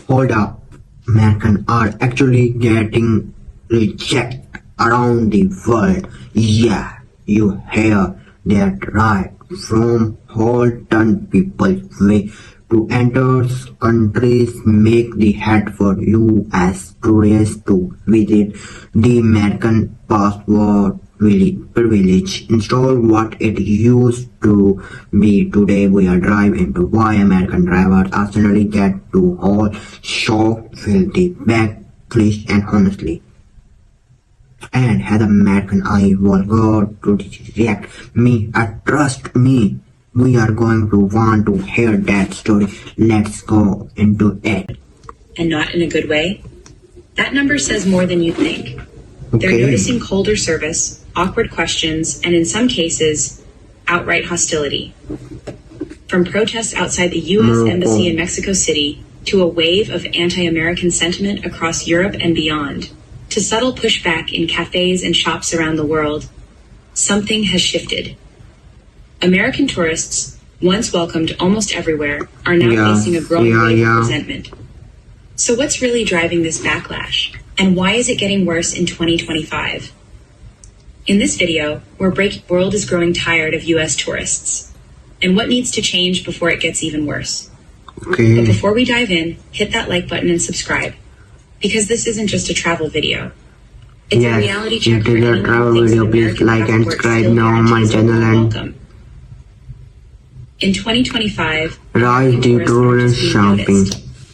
Hold up, Americans are actually getting rejected around the world. Yeah, you hear that right. From whole ton people way to enter countries make the head for you as tourists to visit the American passport privilege install what it used to be. Today we are dive into why American drivers are suddenly get to all shock, filthy, backlash and honestly. And has American I was God to react me, trust me. We are going to want to hear that story. Let's go into it. And not in a good way? That number says more than you think. They're noticing colder service, awkward questions, and in some cases, outright hostility. From protests outside the U.S. Embassy in Mexico City to a wave of anti-American sentiment across Europe and beyond, to subtle pushback in cafes and shops around the world, something has shifted. American tourists, once welcomed almost everywhere, are now facing a growing wave of resentment. So what's really driving this backlash? And why is it getting worse in 2025? In this video, we're breaking world is growing tired of US tourists, and what needs to change before it gets even worse. But before we dive in, hit that like button and subscribe, because this isn't just a travel video. It's a reality check for anyone who thinks please like and subscribe now on my channel and welcome. In 2025, rise the tourist shopping.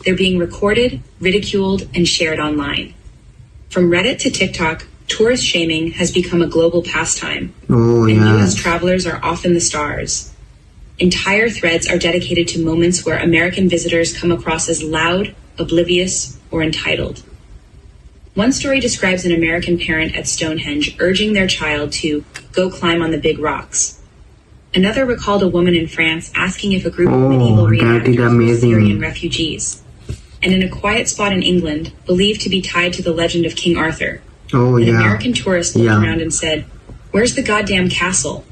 They're being recorded, ridiculed, and shared online. From Reddit to TikTok, tourist shaming has become a global pastime, and US travelers are often the stars. Entire threads are dedicated to moments where American visitors come across as loud, oblivious, or entitled. One story describes an American parent at Stonehenge urging their child to go climb on the big rocks. Another recalled a woman in France asking if a group of medieval reenactors were Syrian refugees. And in a quiet spot in England, believed to be tied to the legend of King Arthur, an American tourist looked around and said, "Where's the goddamn castle?"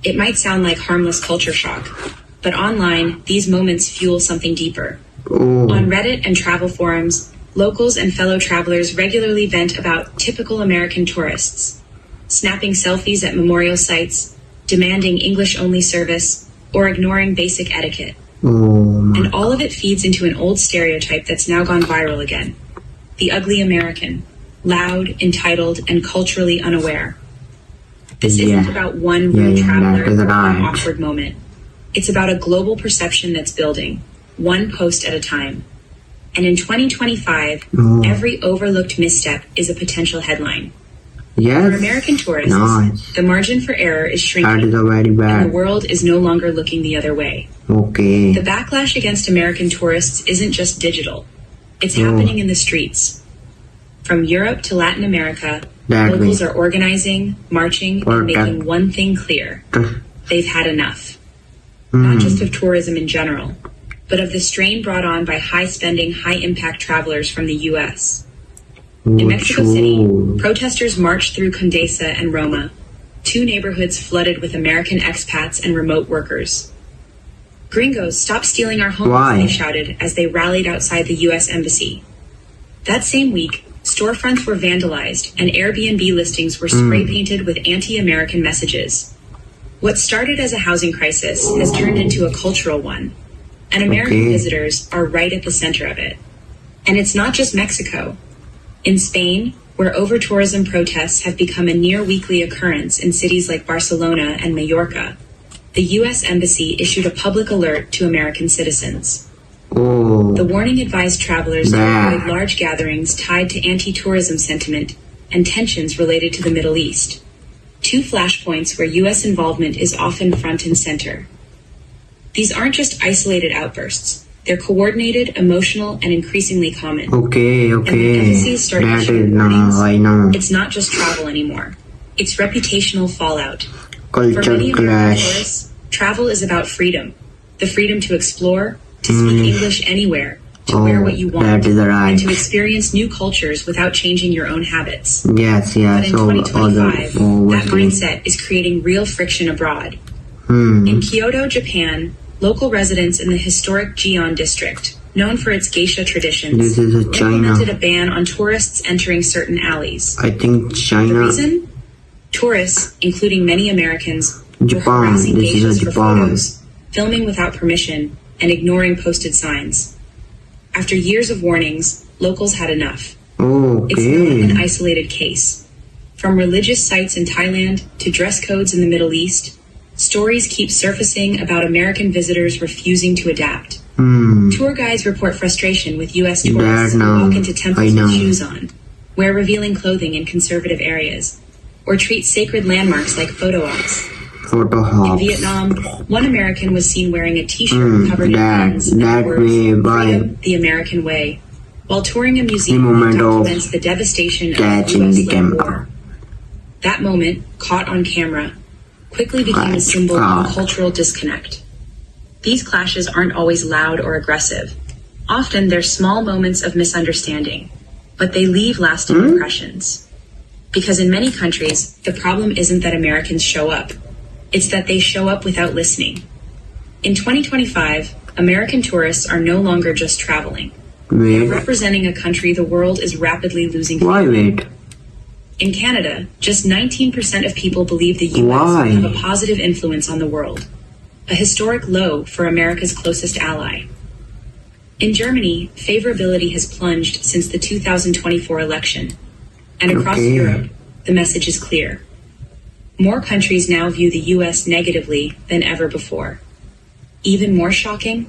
It might sound like harmless culture shock, but online, these moments fuel something deeper. On Reddit and travel forums, locals and fellow travelers regularly vent about typical American tourists, snapping selfies at memorial sites, demanding English-only service, or ignoring basic etiquette. And all of it feeds into an old stereotype that's now gone viral again. The ugly American, loud, entitled, and culturally unaware. This isn't about one rude traveler or one awkward moment. It's about a global perception that's building, one post at a time. And in 2025, every overlooked misstep is a potential headline. For American tourists, the margin for error is shrinking, and the world is no longer looking the other way. The backlash against American tourists isn't just digital. It's happening in the streets. From Europe to Latin America, locals are organizing, marching, and making one thing clear. They've had enough. Not just of tourism in general, but of the strain brought on by high-spending, high-impact travelers from the U.S. In Mexico City, protesters marched through Condesa and Roma, two neighborhoods flooded with American expats and remote workers. "Gringos, stop stealing our homes," they shouted as they rallied outside the U.S. Embassy. That same week, storefronts were vandalized and Airbnb listings were spray-painted with anti-American messages. What started as a housing crisis has turned into a cultural one, and American visitors are right at the center of it. And it's not just Mexico. In Spain, where over-tourism protests have become a near-weekly occurrence in cities like Barcelona and Mallorca, the U.S. Embassy issued a public alert to American citizens. The warning advised travelers to avoid large gatherings tied to anti-tourism sentiment and tensions related to the Middle East, two flashpoints where U.S. involvement is often front and center. These aren't just isolated outbursts. They're coordinated, emotional, and increasingly common. And the embassies started issuing warnings. It's not just travel anymore. It's reputational fallout. For many American tourists, travel is about freedom. The freedom to explore, to speak English anywhere, to wear what you want, and to experience new cultures without changing your own habits. But in 2025, that mindset is creating real friction abroad. In Kyoto, Japan, local residents in the historic Gion district, known for its geisha traditions, This is a China. implemented a ban on tourists entering certain alleys. I think The China. reason? Tourists, including many Americans, were Japan. harassing This is a geishas for Japan. photos, filming without permission, and ignoring posted signs. After years of warnings, locals had enough. It's not an Okay. isolated case. From religious sites in Thailand to dress codes in the Middle East, stories keep surfacing about American visitors refusing to adapt. Tour guides report frustration with U.S. tourists who now. walk into I temples know. with shoes on, wear revealing clothing in conservative areas, or treat sacred landmarks like photo ops. Photo In hops. Vietnam, one American was seen wearing a T-shirt covered in pens and the that words way, "Freedom, the American Way," while touring a museum The that moment of documents the devastation of the catching the U.S.-led camera. war. That moment, caught on camera, quickly became a symbol of a cultural disconnect. These clashes aren't always loud or aggressive. Often they're small moments of misunderstanding, but they leave lasting impressions. Because in many countries, the problem isn't that Americans show up. It's that they show up without listening. In 2025, American tourists are no longer just traveling. They're Wait. representing a country the world is rapidly losing faith Why in. wait? In Canada, just 19% of people believe the US Why? will have a positive influence on the world, a historic low for America's closest ally. In Germany, favorability has plunged since the 2024 election, and across Okay. Europe, the message is clear. More countries now view the US negatively than ever before. Even more shocking?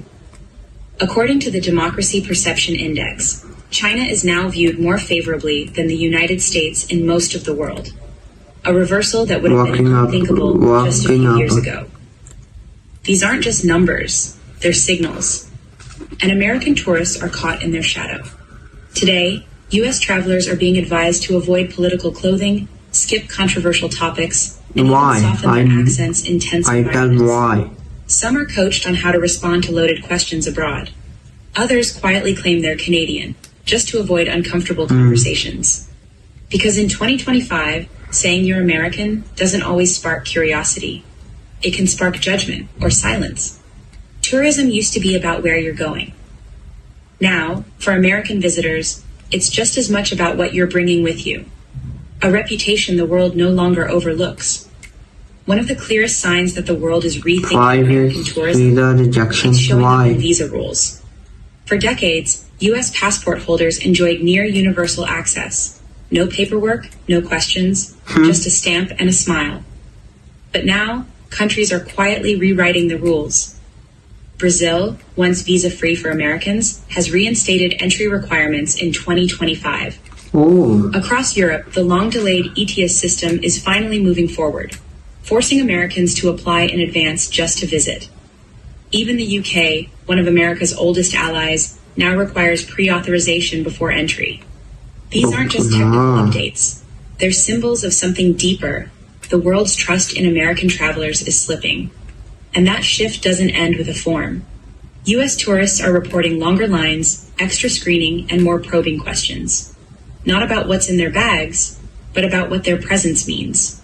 According to the Democracy Perception Index, China is now viewed more favorably than the United States in most of the world, a reversal that would have been Walking up, unthinkable just a walking few up. years ago. These aren't just numbers, they're signals. And American tourists are caught in their shadow. Today, U.S. travelers are being advised to avoid political clothing, skip controversial topics, and Why? even soften their accents in tense I tell environments. why. Some are coached on how to respond to loaded questions abroad. Others quietly claim they're Canadian, just to avoid uncomfortable conversations. Because in 2025, saying you're American doesn't always spark curiosity. It can spark judgment or silence. Tourism used to be about where you're going. Now, for American visitors, it's just as much about what you're bringing with you. A reputation the world no longer overlooks. One of the clearest signs that the world is rethinking 5 American years tourism visa rejection. is showing up in Why? visa rules. For decades, U.S. passport holders enjoyed near universal access. No paperwork, no questions, just a stamp and a smile. But now, countries are quietly rewriting the rules. Brazil, once visa-free for Americans, has reinstated entry requirements in 2025. Oh, Across Europe, the long-delayed ETIAS system is finally moving forward, forcing Americans to apply in advance just to visit. Even the UK, one of America's oldest allies, now requires pre-authorization before entry. These aren't just technical updates. They're symbols of something deeper. The world's trust in American travelers is slipping. And that shift doesn't end with a form. U.S. tourists are reporting longer lines, extra screening, and more probing questions. Not about what's in their bags, but about what their presence means.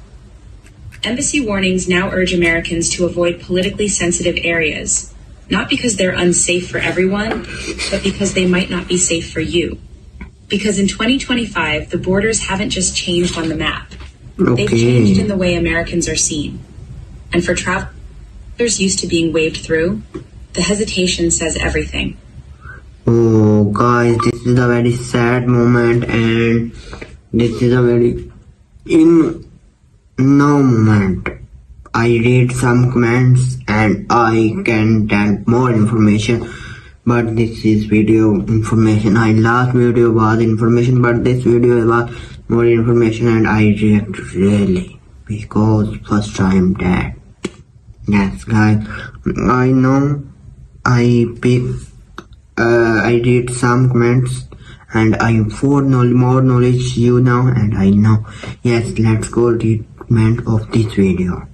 Embassy warnings now urge Americans to avoid politically sensitive areas, not because they're unsafe for everyone, but because they might not be safe for you. Because in 2025, the borders haven't just changed on the map. They've changed in okay. the way Americans are seen. And for travelers used to being waved through, the hesitation says everything. Oh, guys, this is a very sad moment, and this is a very no moment. I read some comments and I can tell more information, but this is video information. I last video was information, but this video was more information, and I react really because first time that. Yes, guys, I know I read some comments and I more knowledge you now, and I know. Yes, let's go read comment of this video.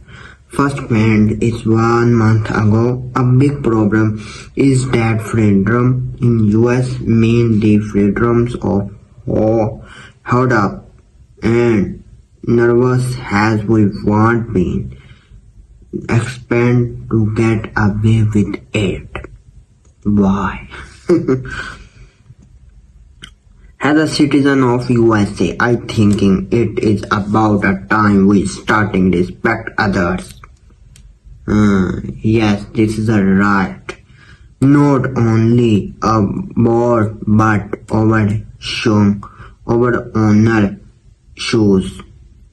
First comment is 1 month ago. A big problem is that freedom in US mean the freedoms of hold up and nervous as we want been expand to get away with it. Why? As a citizen of USA, I thinking it is about a time we starting respect others. Yes, this is a right. Not only a board, but our owner shoes.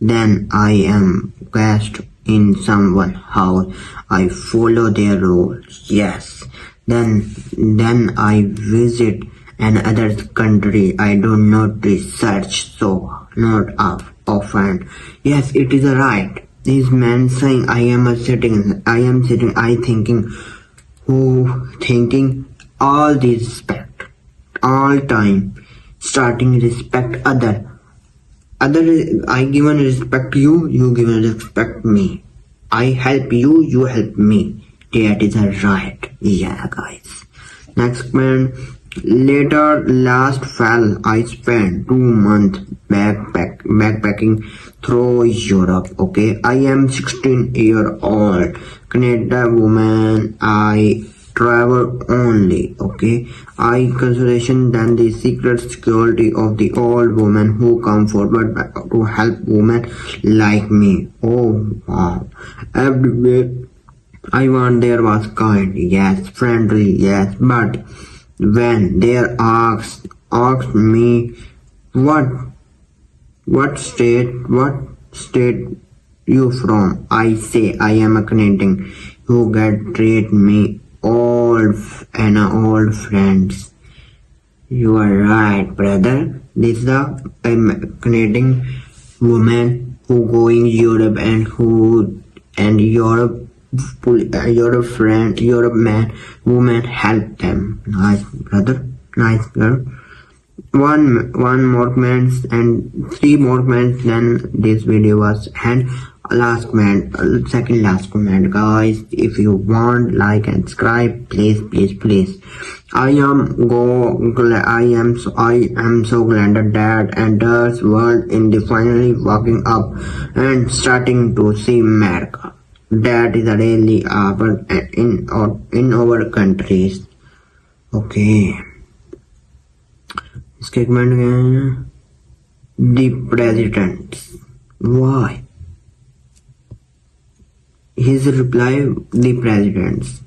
Then I am guest in someone's house. I follow their rules. Yes. Then I visit another country. I do not research so not often. Yes, it is a right. This man saying I am sitting, I thinking who thinking all this respect, all time, starting respect other I given respect you, you given respect me. I help you, you help me. That is a right. Yeah, guys. Next man. Later last fall, I spent 2 months backpacking through Europe. Okay, I am 16-year-old Canadian woman. I travel only. Okay, I consideration than the secret security of the old woman who come forward to help women like me. Oh wow! Everywhere I want there was kind, yes, friendly, yes, but when they asked me what state you from, I say I am a Canadian. You get treat me old friends. You are right, brother. This is the Canadian woman who going Europe and Europe woman help them. Nice brother, nice girl. One more comments and 3 more comments. Then this video was and second last comment, guys. If you want, like and subscribe, please. I am so glad that enters world in the finally waking up and starting to see America. That is really in our countries. Okay. Statement again. The president. Why? His reply, the presidents.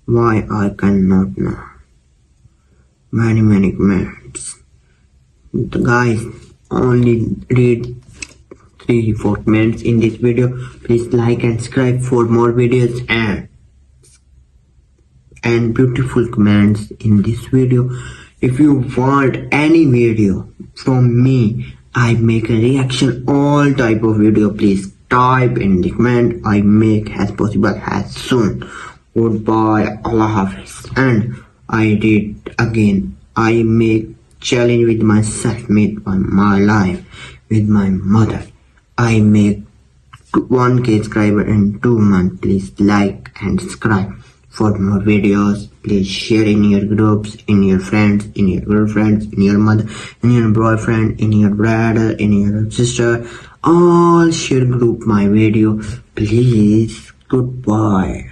Why I cannot know. Many comments. The guys only read 3-4 comments in this video. Please like and subscribe for more videos and beautiful comments in this video. If you want any video from me, I make a reaction all type of video. Please type in the comment. I make as possible as soon. Goodbye, Allah Hafiz. And I did again. I make challenge with myself, with my life, with my mother. I make 1K subscriber in 2 months. Please like and subscribe for more videos. Please share in your groups, in your friends, in your girlfriends, in your mother, in your boyfriend, in your brother, in your sister. All share group my video. Please. Goodbye.